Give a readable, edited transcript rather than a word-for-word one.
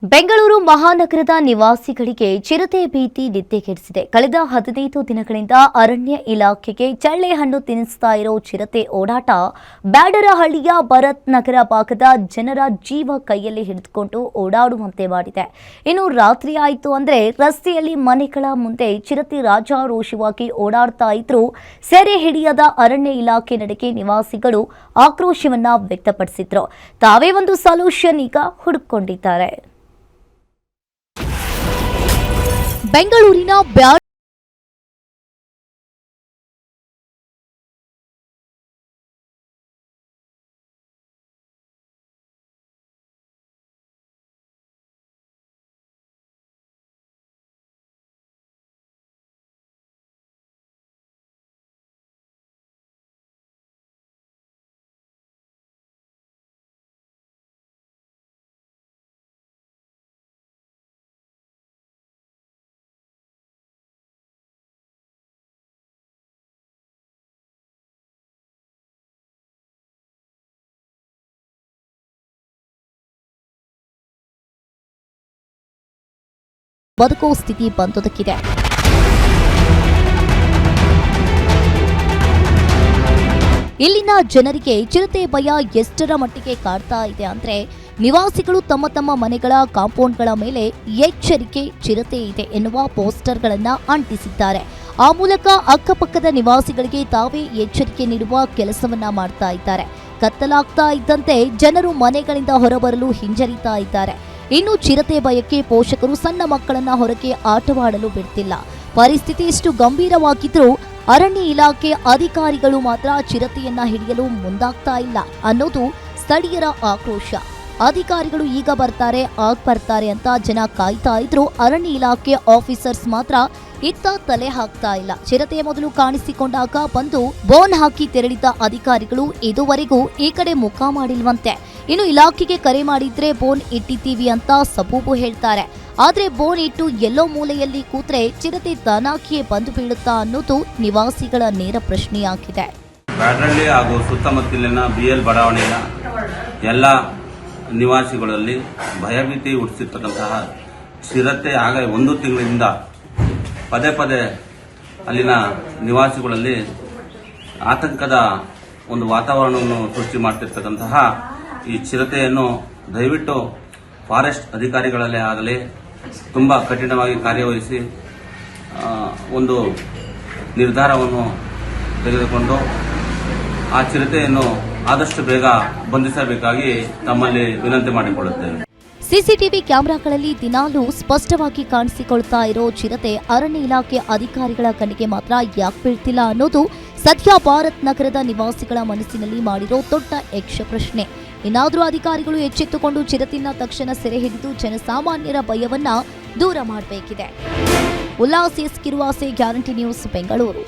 ಬೆಂಗಳೂರು ಮಹಾನಗರದ ನಿವಾಸಿಗಳಿಗೆ ಚಿರತೆ ಭೀತಿ ನಿದ್ದೆಗೆಡಿಸಿದೆ. ಕಳೆದ 15 ದಿನಗಳಿಂದ ಅರಣ್ಯ ಇಲಾಖೆಗೆ ಚಳ್ಳೆ ಹಣ್ಣು ತಿನ್ನಿಸ್ತಾ ಇರೋ ಚಿರತೆ ಓಡಾಟ ಬ್ಯಾಡರಹಳ್ಳಿಯ ಭರತ್ ನಗರ ಭಾಗದ ಜನರ ಜೀವ ಕೈಯಲ್ಲಿ ಹಿಡಿದುಕೊಂಡು ಓಡಾಡುವಂತೆ ಮಾಡಿದೆ. ಇನ್ನು ರಾತ್ರಿ ಆಯಿತು ಅಂದ್ರೆ ರಸ್ತೆಯಲ್ಲಿ ಮನೆಗಳ ಮುಂದೆ ಚಿರತೆ ರಾಜಾರೋಷವಾಗಿ ಓಡಾಡ್ತಾ ಇದ್ರು. ಸೆರೆ ಹಿಡಿಯದ ಅರಣ್ಯ ಇಲಾಖೆ ನಡೆಗೆ ನಿವಾಸಿಗಳು ಆಕ್ರೋಶವನ್ನ ವ್ಯಕ್ತಪಡಿಸಿದ್ರು. ತಾವೇ ಒಂದು ಸೊಲ್ಯೂಷನ್ ಈಗ ಹುಡುಕೊಂಡಿದ್ದಾರೆ. ಬೆಂಗಳೂರಿನ ಬದುಕೋ ಸ್ಥಿತಿ ಬಂದೊದಗಿದೆ. ಇಲ್ಲಿನ ಜನರಿಗೆ ಚಿರತೆ ಭಯ ಎಷ್ಟರ ಮಟ್ಟಿಗೆ ಕಾಡ್ತಾ ಇದೆ ಅಂದ್ರೆ ನಿವಾಸಿಗಳು ತಮ್ಮ ತಮ್ಮ ಮನೆಗಳ ಕಾಂಪೌಂಡ್ಗಳ ಮೇಲೆ ಎಚ್ಚರಿಕೆ ಚಿರತೆ ಇದೆ ಎನ್ನುವ ಪೋಸ್ಟರ್ಗಳನ್ನ ಅಂಟಿಸಿದ್ದಾರೆ. ಆ ಮೂಲಕ ಅಕ್ಕಪಕ್ಕದ ನಿವಾಸಿಗಳಿಗೆ ತಾವೇ ಎಚ್ಚರಿಕೆ ನೀಡುವ ಕೆಲಸವನ್ನ ಮಾಡ್ತಾ ಇದ್ದಾರೆ. ಕತ್ತಲಾಗ್ತಾ ಇದ್ದಂತೆ ಜನರು ಮನೆಗಳಿಂದ ಹೊರಬರಲು ಹಿಂಜರಿತಾ ಇದ್ದಾರೆ. ಇನ್ನು ಚಿರತೆ ಭಯಕ್ಕೆ ಪೋಷಕರು ಸಣ್ಣ ಮಕ್ಕಳನ್ನ ಹೊರಗೆ ಆಟವಾಡಲು ಬಿಡ್ತಿಲ್ಲ. ಪರಿಸ್ಥಿತಿ ಇಷ್ಟು ಗಂಭೀರವಾಗಿದ್ರೂ ಅರಣ್ಯ ಇಲಾಖೆ ಅಧಿಕಾರಿಗಳು ಮಾತ್ರ ಚಿರತೆಯನ್ನ ಹಿಡಿಯಲು ಮುಂದಾಗ್ತಾ ಇಲ್ಲ ಅನ್ನೋದು ಸ್ಥಳೀಯರ ಆಕ್ರೋಶ. ಅಧಿಕಾರಿಗಳು ಈಗ ಬರ್ತಾರೆ ಆಗ ಬರ್ತಾರೆ ಅಂತ ಜನ ಕಾಯ್ತಾ ಇದ್ರು. ಅರಣ್ಯ ಇಲಾಖೆ ಆಫೀಸರ್ಸ್ ಮಾತ್ರ ಇತ್ತ ತಲೆ ಹಾಕ್ತಾ ಇಲ್ಲ. ಚಿರತೆಯ ಮೊದಲು ಕಾಣಿಸಿಕೊಂಡಾಗ ಬಂದು ಬೋನ್ ಹಾಕಿ ತೆರಳಿದ್ದ ಅಧಿಕಾರಿಗಳು ಇದುವರೆಗೂ ಈ ಕಡೆ ಮುಖ ಮಾಡಿಲ್ವಂತೆ. ಇನ್ನು ಇಲಾಖೆಗೆ ಕರೆ ಮಾಡಿದ್ರೆ ಬೋನ್ ಇಟ್ಟಿದ್ದೀವಿ ಅಂತ ಸಬೂಬು ಹೇಳ್ತಾರೆ. ಆದ್ರೆ ಬೋನ್ ಇಟ್ಟು ಎಲ್ಲೋ ಮೂಲೆಯಲ್ಲಿ ಕೂತ್ರೆ ಚಿರತೆ ತಾನಾಗಿಯೇ ಬಂದು ಬೀಳುತ್ತಾ ಅನ್ನೋದು ನಿವಾಸಿಗಳ ನೇರ ಪ್ರಶ್ನೆಯಾಗಿದೆ. ಬ್ಯಾಡರಹಳ್ಳಿ ಹಾಗೂ ಸುತ್ತಮುತ್ತಲಿನ BL ಬಡಾವಣೆಯ ಎಲ್ಲ ನಿವಾಸಿಗಳಲ್ಲಿ ಭಯಭೀತಿ ಹುಟ್ಟಿಸಿರ್ತಕ್ಕಂತಹ ಚಿರತೆ ಆಗ 1 ತಿಂಗಳಿಂದ ಪದೇ ಪದೇ ಅಲ್ಲಿನ ನಿವಾಸಿಗಳಲ್ಲಿ ಆತಂಕದ ಒಂದು ವಾತಾವರಣವನ್ನು ಸೃಷ್ಟಿ ಮಾಡ್ತಿರ್ತಕ್ಕಂತಹ ಈ ಚಿರತೆಯನ್ನು ದಯವಿಟ್ಟು ಫಾರೆಸ್ಟ್ ಅಧಿಕಾರಿಗಳಲ್ಲೇ ಆಗಲಿ ತುಂಬ ಕಠಿಣವಾಗಿ ಕಾರ್ಯವಹಿಸಿ ಒಂದು ನಿರ್ಧಾರವನ್ನು ತೆಗೆದುಕೊಂಡು ಆ ಚಿರತೆಯನ್ನು ಆದಷ್ಟು ಬೇಗ ಬಂಧಿಸಬೇಕಾಗಿ ತಮ್ಮಲ್ಲಿ ವಿನಂತಿ ಮಾಡಿಕೊಳ್ಳುತ್ತೇವೆ. ಸಿಸಿಟಿವಿ ಕ್ಯಾಮೆರಾಗಳಲ್ಲಿ ದಿನಾಲೂ ಸ್ಪಷ್ಟವಾಗಿ ಕಾಣಿಸಿಕೊಳ್ತಾ ಇರೋ ಚಿರತೆ ಅರಣ್ಯ ಇಲಾಖೆ ಅಧಿಕಾರಿಗಳ ಕಣ್ಣಿಗೆ ಮಾತ್ರ ಯಾಕೆ ಬೀಳ್ತಿಲ್ಲ ಅನ್ನೋದು ಸದ್ಯ ಭಾರತ್ ನಗರದ ನಿವಾಸಿಗಳ ಮನಸ್ಸಿನಲ್ಲಿ ಮಾಡಿರೋ ದೊಡ್ಡ ಯಕ್ಷ ಪ್ರಶ್ನೆ. ಇನ್ನಾದರೂ ಅಧಿಕಾರಿಗಳು ಎಚ್ಚೆತ್ತುಕೊಂಡು ಚಿರತೆಯನ್ನ ತಕ್ಷಣ ಸೆರೆ ಹಿಡಿದು ಜನಸಾಮಾನ್ಯರ ಭಯವನ್ನ ದೂರ ಮಾಡಬೇಕಿದೆ. ಉಲ್ಲಾಸ್ ಎಸ್ ಕಿರುವಾಸೆ, ಗ್ಯಾರಂಟಿ ನ್ಯೂಸ್, ಬೆಂಗಳೂರು.